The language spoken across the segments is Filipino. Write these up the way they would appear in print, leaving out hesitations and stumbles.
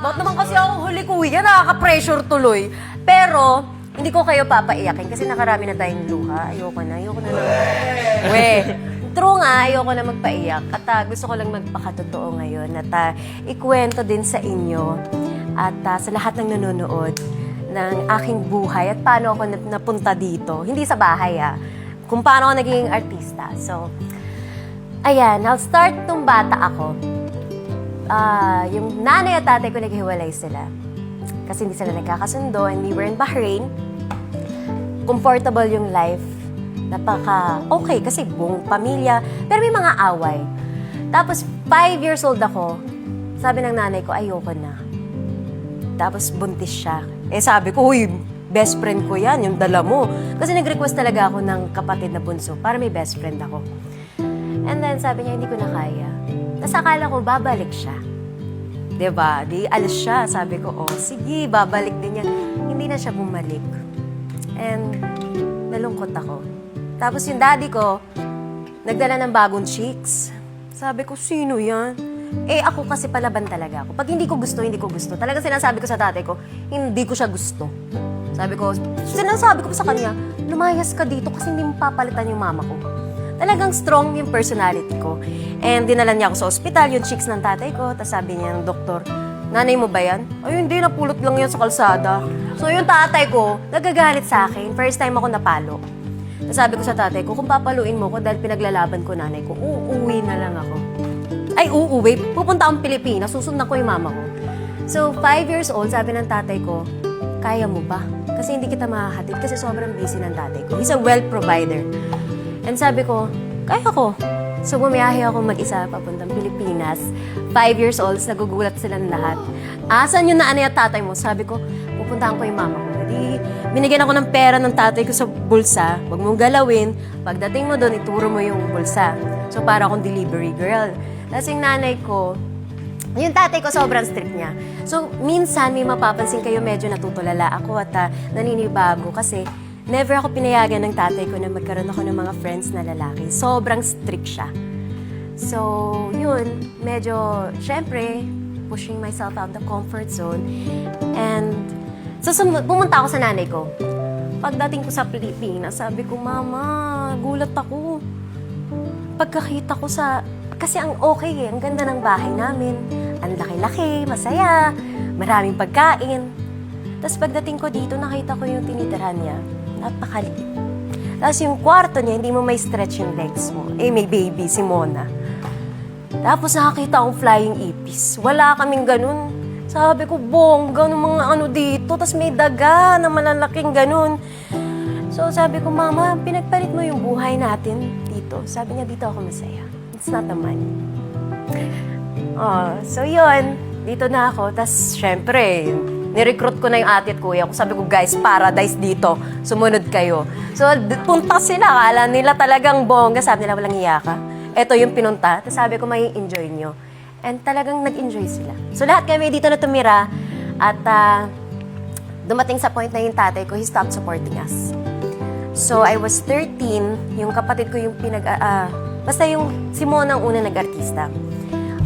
Bakit naman kasi ako huli kuya, nakaka-pressure tuloy. Pero, hindi ko kayo papaiyakin kasi nakarami na tayong luha. Ayoko na lang. True nga, ayoko na magpaiyak. At gusto ko lang magpakatotoo ngayon at ikwento din sa inyo at sa lahat ng nanonood ng aking buhay at paano ako napunta dito. Hindi sa bahay kung paano ako naging artista. So, ayan, I'll start nung bata ako. Yung nanay at tatay ko naghiwalay sila. Kasi hindi sila nagkakasundo and we were in Bahrain. Comfortable yung life. Napaka-okay kasi buong pamilya. Pero may mga away. Tapos, 5 years old ako. Sabi ng nanay ko, ayoko na. Tapos, buntis siya. Sabi ko, uy, best friend ko yan, yung dala mo. Kasi nag-request talaga ako ng kapatid na bunso para may best friend ako. And then, sabi niya, hindi ko na kaya. Tapos, akala ko, babalik siya. Diba? Di alis siya. Sabi ko, sige, babalik din yan. Hindi na siya bumalik. And, nalungkot ako. Tapos yung daddy ko, nagdala ng bagong chicks. Sabi ko, sino yan? Ako kasi palaban talaga ako. Pag hindi ko gusto, hindi ko gusto. Talaga sinasabi ko sa tatay ko, hindi ko siya gusto. Sinasabi ko pa sa kanya, lumayas ka dito kasi hindi mo papalitan yung mama ko. Talagang strong yung personality ko. And dinala niya ako sa ospital, yung chicks ng tatay ko. Tapos sabi niya ng doktor, nanay mo ba yan? Ay, hindi, napulot lang yan sa kalsada. So yung tatay ko, nagagalit sa akin. First time ako napalo. Sabi ko sa tatay ko, kung papaluin mo ko dahil pinaglalaban ko nanay ko, uuwi na lang ako. Ay, uuwi? Pupunta akong Pilipinas, susundan ko yung mama ko. So, 5 years old, sabi ng tatay ko, kaya mo ba? Kasi hindi kita mahahatid kasi sobrang busy ng tatay ko. He's a wealth provider. And sabi ko, kaya ko. So, bumiyahe ako mag-isa papuntang Pilipinas. 5 years old, nagugulat silang lahat. Asan yung naanay at tatay mo? Sabi ko, pupuntahan ko yung mama ko. Di, binigyan ako ng pera ng tatay ko sa bulsa. Huwag mong galawin. Pagdating mo doon, ituro mo yung bulsa. So, para akong delivery girl. Tapos yung nanay ko, yung tatay ko sobrang strict niya. So, minsan may mapapansin kayo medyo natutulala ako at naninibago kasi never ako pinayagan ng tatay ko na magkaroon ako ng mga friends na lalaki. Sobrang strict siya. So, yun, medyo, syempre, pushing myself out of the comfort zone. And, so, pumunta ako sa nanay ko. Pagdating ko sa Pilipinas, sabi ko, Mama, gulat ako. Pagkakita ko kasi ang okay ang ganda ng bahay namin. Ang laki-laki, masaya, maraming pagkain. Tapos pagdating ko dito, nakita ko yung tinitirhan niya. Napakaliit. Tapos yung kwarto niya, hindi mo may stretch yung legs mo. May baby, si Mona. Tapos nakakita akong flying ipis. Wala kaming ganun. Sabi ko, bongga ng mga dito. Tapos may daga na malalaking ganun. So sabi ko, Mama, pinagpalit mo yung buhay natin dito. Sabi niya, dito ako masaya. It's not the money. So yun, dito na ako. Tapos syempre, nirecruit ko na yung ate at kuya ko. Sabi ko, guys, paradise dito. Sumunod kayo. So punta sila. Kala nila talagang bongga. Sabi nila, walang iya ka. Ito yung pinunta. Tapos sabi ko, may enjoy nyo. And talagang nag-enjoy sila. So lahat kami dito na tumira at dumating sa point na yung tatay ko, he stopped supporting us. So I was 13, yung kapatid ko yung basta yung si Mona ang una nag-artista.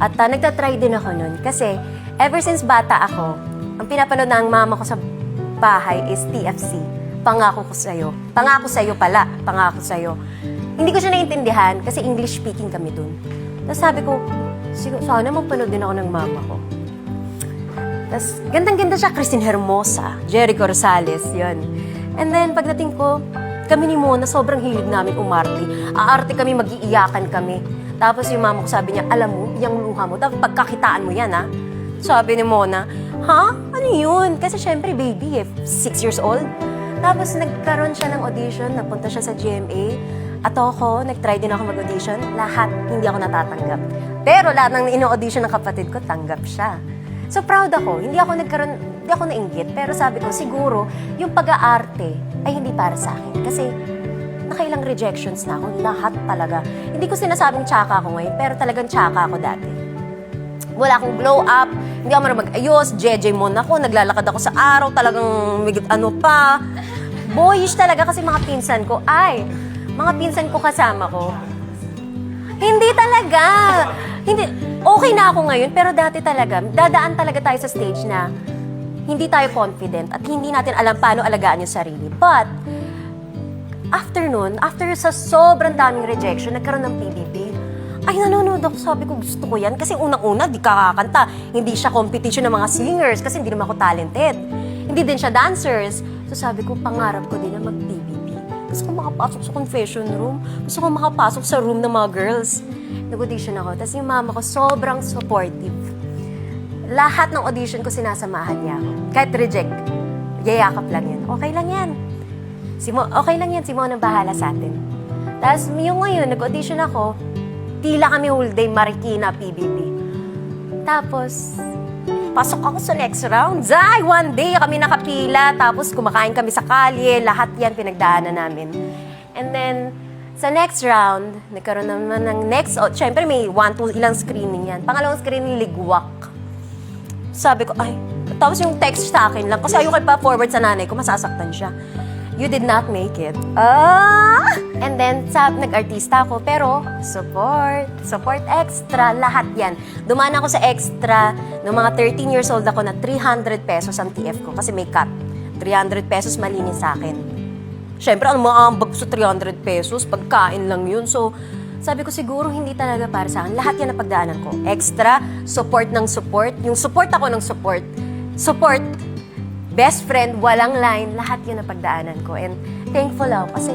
At nagtatry din ako nun kasi ever since bata ako, ang pinapanood ng mama ko sa bahay is TFC. Pangako ko sa'yo. Pangako sa'yo pala. Pangako sa'yo. Hindi ko siya naiintindihan kasi English speaking kami dun. Tapos sabi ko, sana magpanood din ako ng mama ko. Tapos, gandang-ganda siya, Christine Hermosa, Jericho Rosales, yun. And then, pagdating ko, kami ni Mona, sobrang hilig namin umarte. Aarte kami, mag-iiyakan kami. Tapos yung mama ko sabi niya, alam mo, yung luha mo, dapat pagkakitaan mo yan, ha? Sabi ni Mona, ha? Ano yun? Kasi syempre, baby, 6 years old. Tapos, nagkaroon siya ng audition, nagpunta siya sa GMA. At ako, nag-try din ako mag-audition. Lahat, hindi ako natatanggap. Pero lahat ng ino-audition ng kapatid ko, tanggap siya. So proud ako. Hindi ako nainggit. Pero sabi ko, siguro, yung pag-aarte ay hindi para sa akin. Kasi nakailang rejections na ako. Lahat talaga. Hindi ko sinasabing tsaka ako ngayon, pero talagang tsaka ako dati. Wala akong glow up, hindi ako marunong mag-ayos, JJ mon ako, naglalakad ako sa araw, talagang pa. Boyish talaga kasi mga pinsan ko, mga pinsan ko kasama ko. Hindi talaga. Hindi. Okay na ako ngayon, pero dati talaga, dadaan talaga tayo sa stage na hindi tayo confident at hindi natin alam paano alagaan yung sarili. But, after nun, after sa sobrang daming rejection, nagkaroon ng PBB. Ay, nanonood ako. Sabi ko, gusto ko yan. Kasi unang-una, di kakakanta. Hindi siya competition ng mga singers kasi hindi naman ako talented. Hindi din siya dancers. So sabi ko, pangarap ko din na mag-PBB. Gusto ko makapasok sa confession room. Gusto ko makapasok sa room ng mga girls. Nag-audition ako. Tapos yung mama ko, sobrang supportive. Lahat ng audition ko, sinasamahan niya ako. Kahit reject, yayakap lang yan. Okay lang yan. Okay lang yan. Simon ang bahala sa atin. Tapos yung ngayon, nag-audition ako, tila kami whole day, Marikina, PBB. Tapos, pasok ako sa next round. Zay, one day kami nakapila. Tapos, kumakain kami sa kalye. Lahat yan pinagdaanan namin. And then, sa next round, nagkaroon naman ng next, syempre may 1, 2, ilang screening yan. Pangalawang screening, ligwak. Sabi ko, ay, tapos yung text sa akin lang, kasi ayoko pa-forward sa nanay ko, masasaktan siya. You did not make it. And then, nag-artista ako, pero support extra, lahat yan. Dumaan ako sa extra, nung mga 13 years old ako na 300 pesos ang TF ko, kasi may cut. 300 pesos malinis sa akin. Siyempre, ano mga ambag sa 300 pesos, pagkain lang yun. So, sabi ko siguro hindi talaga para sa akin. Lahat yan ang pagdaanan ko. Extra, support ng support. Yung support ako ng support. Support, best friend, walang line, lahat yun ang pagdaanan ko. And thankful ako kasi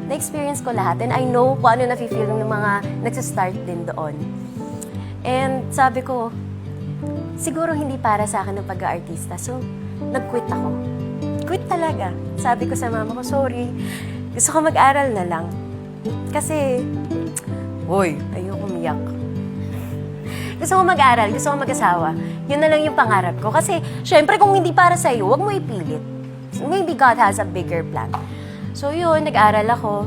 na-experience ko lahat. And I know kung ano nafe-feel ng mga nagsastart din doon. And sabi ko, siguro hindi para sa akin ang pag-aartista. So, nag-quit ako. Quit talaga. Sabi ko sa mama ko, sorry, gusto ko mag-aral na lang. Kasi, hoy, ayoko umiyak. Gusto ko mag-aral, gusto ko mag-asawa. Yun na lang yung pangarap ko. Kasi, syempre, kung hindi para sa'yo, huwag mo ipilit. Maybe God has a bigger plan. So, yun, nag-aral ako.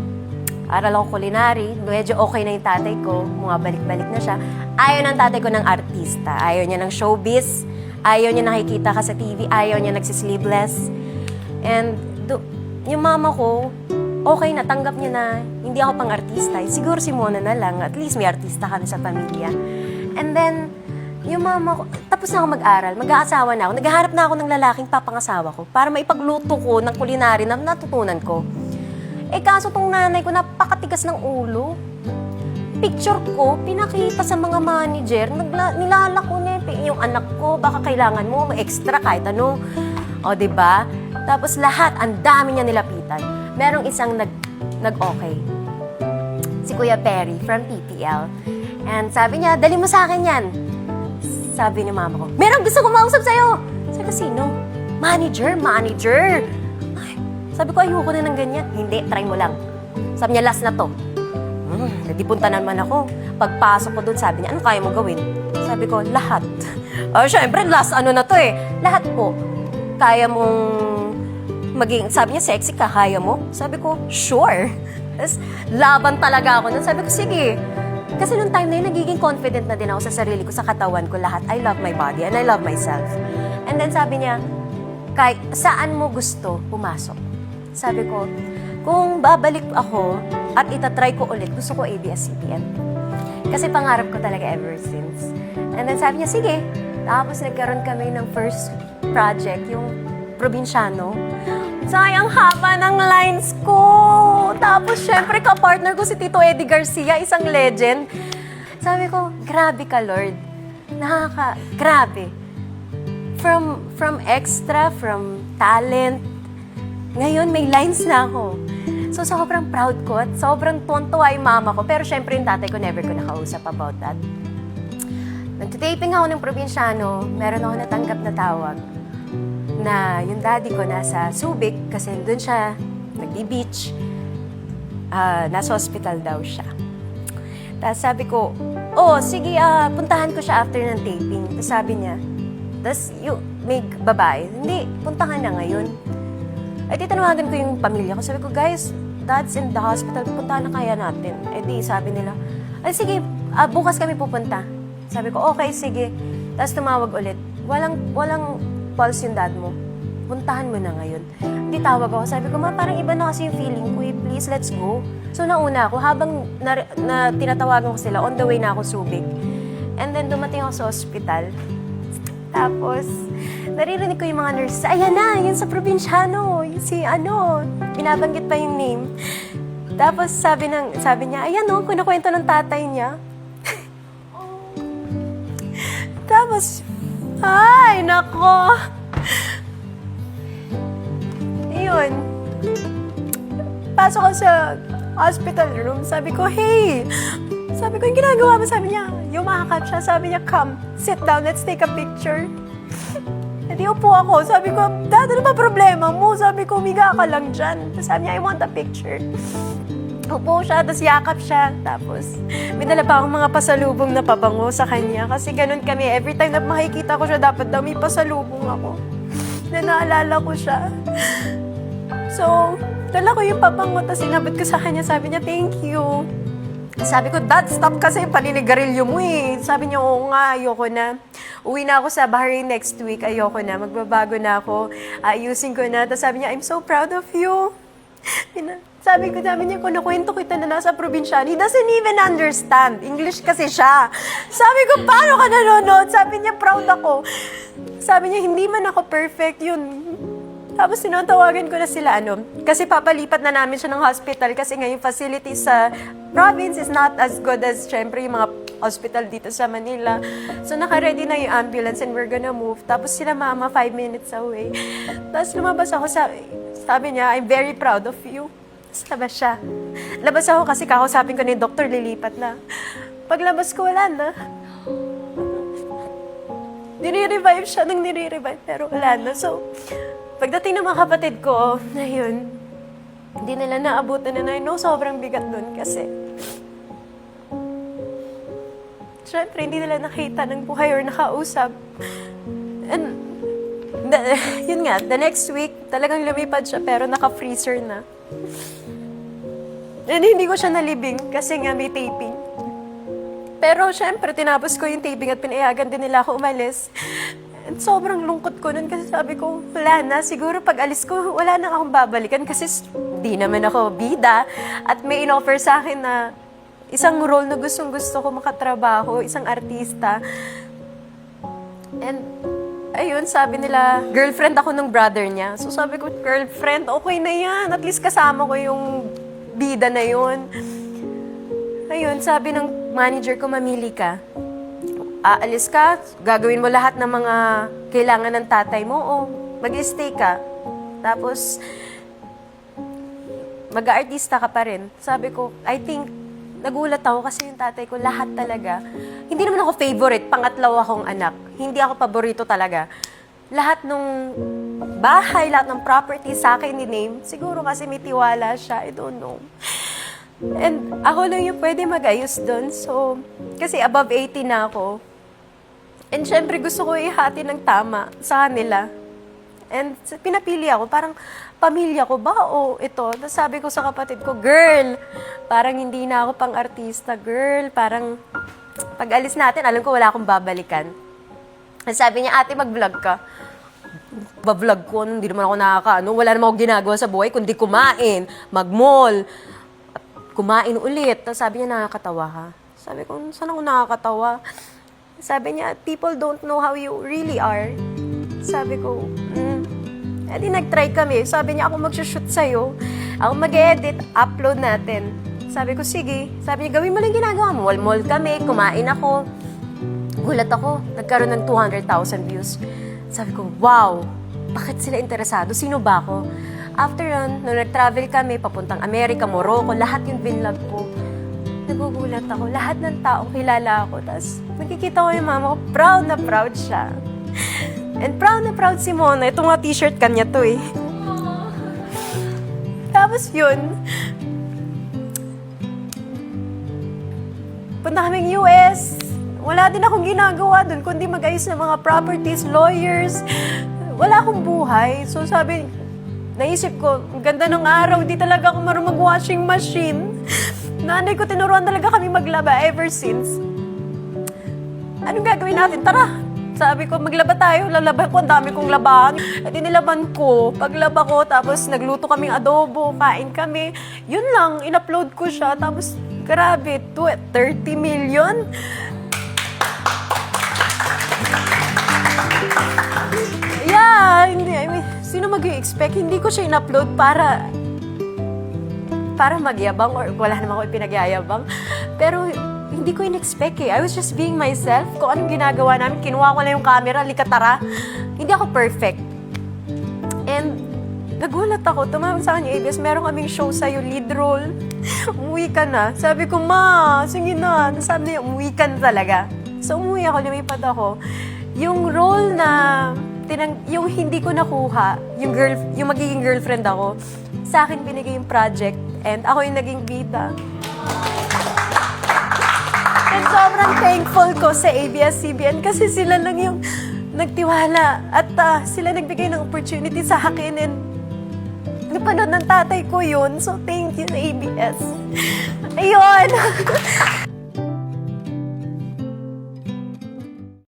Aral ako culinary. Medyo okay na yung tatay ko. Bumabalik-balik na siya. Ayaw ng tatay ko ng artista. Ayaw niya ng showbiz. Ayaw niya nakikita ka sa TV. Ayaw niya nagsisleeveless. And, yung mama ko, okay na, tanggap niya na hindi ako pang artista. Siguro si Mona na lang. At least may artista kami sa pamilya. And then, yung mama ko, tapos na ako mag-aral, mag-aasawa na ako, naghahanap na ako ng lalaking papangasawa ko para maipagluto ko ng culinary na natutunan ko. Eh kaso tong nanay ko, napakatigas ng ulo. Picture ko, pinakita sa mga manager, nilalako niya yung anak ko, baka kailangan mo, extra kahit ano. O, diba? Tapos lahat, ang dami niya nilapitan. Merong isang nag-okay. Si Kuya Perry from PPL. And sabi niya, dali mo sa akin yan. Sabi ni mama ko, meron gusto ko mausap sa'yo. Sabi ko, sino? Manager. Ay, sabi ko, ayoko na ng ganyan. Hindi, try mo lang. Sabi niya, last na to. Hindi punta naman ako. Pagpasok ko doon, sabi niya, ano kaya mo gawin? Sabi ko, lahat. Syempre, last ano na to eh. Lahat po. Kaya mong maging, sabi niya, sexy ka, kaya mo? Sabi ko, sure. Tapos, laban talaga ako nun. Sabi ko, sige. Kasi nung time na yun, nagiging confident na din ako sa sarili ko, sa katawan ko, lahat. I love my body and I love myself. And then sabi niya, kahit saan mo gusto pumasok? Sabi ko, kung babalik ako at itatry ko ulit, gusto ko ABS-CBN. Kasi pangarap ko talaga ever since. And then sabi niya, sige. Tapos nagkaroon kami ng first project, yung Probinsyano. Sayang haba ng lines ko. Tapos, syempre, ka-partner ko si Tito Eddie Garcia, isang legend. Sabi ko, grabe ka, Lord. Grabe. From extra, from talent, ngayon may lines na ako. So, sobrang proud ko at sobrang tuwan-tuwa yung mama ko. Pero, syempre, yung tatay ko, never ko nakausap about that. Nagtitaping ako ng Probinsyano, meron ako natanggap na tawag na yung daddy ko nasa Subic kasi doon siya nagdi-beach. Nasa hospital daw siya. Tapos sabi ko, sige, puntahan ko siya after ng taping. Tapos sabi niya, may babae, hindi, puntahan na ngayon. Ay, titanawagan ko yung pamilya ko. Sabi ko, guys, dad's in the hospital, puntahan na kaya natin. Eh di, sabi nila, ay sige, bukas kami pupunta. Sabi ko, okay, sige. Tapos tumawag ulit. Walang pulse yung dad mo. puntahan mo na ngayon. Hindi tawag ako. Sabi ko, ma, parang iba na kasi yung feeling ko. Please, let's go. So, nauna ako. Habang na tinatawagan ko sila, on the way na ako Subic. And then, dumating ako sa ospital. Tapos, naririnig ko yung mga nurses, ayan na, yun sa probinsyano. Yun si binabanggit pa yung name. Tapos, sabi niya, ayan o, kinakwento ng tatay niya. Tapos, ay, nako. Ayun. Pasok ko sa hospital room. Sabi ko, hey. Sabi ko, yung ginagawa mo? Sabi niya, yumakap siya. Sabi niya, come, sit down, let's take a picture. Hindi upo ako. Sabi ko, Dad, ano ba problema mo? Sabi ko, umiga ka lang dyan. Sabi niya, I want a picture. Upo siya, tapos yakap siya. Tapos, may dala pa akong mga pasalubong na pabango sa kanya. Kasi ganun kami. Every time na makikita ko siya, dapat daw may pasalubong ako. Na naalala ko siya. So, dala ko yung pabango, tapos inabot ko sa kanya. Sabi niya, thank you. Sabi ko, Dad, stop kasi yung paninigarilyo mo eh. Sabi niya, oo nga, ayoko na. Uwi na ako sa Bahrain next week, ayoko na. Magbabago na ako. Ayusin ko na. Tapos sabi niya, I'm so proud of you. Sabi niya, kung nakwento kita na nasa probinsya, he doesn't even understand. English kasi siya. Sabi ko, paano ka nanonood? Sabi niya, proud ako. Sabi niya, hindi man ako perfect, yun. Tapos tinatawagan ko na sila, kasi papalipat na namin siya ng hospital kasi nga yung facility sa province is not as good as, syempre, yung mga hospital dito sa Manila. So, naka-ready na yung ambulance and we're gonna move. Tapos sila mama, 5 minutes away. Tapos lumabas ako, sabi niya, I'm very proud of you. Labas siya. Labas ako kasi kakausapin ko na yung doktor, lilipat na. Paglabas ko, wala na. Nire-revive siya nang nire-revive, pero wala na. So, pagdating ng mga kapatid ko, na yun, hindi nila naabutan na sobrang bigat dun kasi syempre, hindi nila nakita ng buhay or nakausap. And, yun nga, the next week, talagang lumipad siya pero naka-freezer na. And hindi ko siya nalibing kasi nga may taping. Pero syempre, tinapos ko yung taping at pinayagan din nila ako umalis. And sobrang lungkot ko nun kasi sabi ko, wala na. Siguro pag alis ko, wala na akong babalikan kasi di naman ako bida. At may in-offer sa akin na isang role na gustong-gusto ko makatrabaho, isang artista. And ayun, sabi nila, girlfriend ako ng brother niya. So sabi ko, girlfriend, okay na yan. At least kasama ko yung bida na yun. Ayun, sabi ng manager ko, mamili ka. Aalis ka, gagawin mo lahat ng mga kailangan ng tatay mo o mag-stay ka. Tapos, mag-aartista ka pa rin. Sabi ko, I think, nagulat ako kasi yung tatay ko, lahat talaga. Hindi naman ako favorite, pangatlaw akong anak. Hindi ako paborito talaga. Lahat ng bahay, lahat ng property sa akin ni Name, siguro kasi may tiwala siya, I don't know. And ako lang yung pwede mag-ayos doon. So, kasi above 80 na ako. And syempre gusto ko ihati ng tama sa kanila. And pinapili ako, parang pamilya ko ba o ito? Tapos sabi ko sa kapatid ko, girl, parang hindi na ako pang artista, girl. Parang pag alis natin, alam ko wala akong babalikan. Sabi niya, ate, mag-vlog ka. Ba-vlog ko, hindi naman ako wala naman ako ginagawa sa buhay, kundi kumain, mag-mall, kumain ulit. Tapos sabi niya, nakakatawa ka. Sabi ko, saan ako nakakatawa? Sabi niya, people don't know how you really are. Sabi ko, edi nag-try kami. Sabi niya, ako mag-shoot sa'yo. Ako mag-edit, upload natin. Sabi ko, sige. Sabi niya, gawin mo lang ginagawa mo. Mall kami, kumain ako. Gulat ako, nagkaroon ng 200,000 views. Sabi ko, wow, bakit sila interesado? Sino ba ako? After yun, nung nag-travel kami, papuntang Amerika, Morocco, lahat yung binlog ko. Nagugulat ako. Lahat ng taong kilala ako. Tapos, nakikita ko yung mama ko, proud na proud siya. And proud na proud si Mona. Ito nga t-shirt kanya to eh. Tapos yun, punta kaming US. Wala din akong ginagawa dun, kundi mag-ayos ng mga properties, lawyers. Wala akong buhay. So sabi, naisip ko, ang ganda ng araw, di talaga ako marunong mag-washing machine. Nanay ko, tinuruan talaga kami maglaba ever since. Anong gagawin natin? Tara, Sabi ko, maglaba tayo, lalaban ko, ang dami kong labahan. At inilaban ko, paglaba ko, tapos nagluto kaming adobo, kain kami. Yun lang, in-upload ko siya, tapos grabe, 30 million. Yeah, hindi, I mean, sino mag-i-expect? Hindi ko siya in-upload para magyabang or wala naman ako ipinagyayabang. Pero hindi ko in-expect eh. I was just being myself. Kung anong ginagawa namin, kinuha ko na yung camera, likatara. Hindi ako perfect. And nagulat ako. Tumawag sa akin yung ABS, meron kaming show sa'yo, lead role. Umuwi ka na. Sabi ko, ma, sige na. Sabi niya, umuwi ka na talaga. So umuwi ako, lumipad ako. Yung role na yung hindi ko nakuha, yung magiging girlfriend ako, sa akin binigay yung project and ako yung naging bida. And sobrang thankful ko sa ABS-CBN kasi sila lang yung nagtiwala at sila nagbigay ng opportunity sa akin and napanood ng tatay ko yun. So thank you, ABS. Ayun!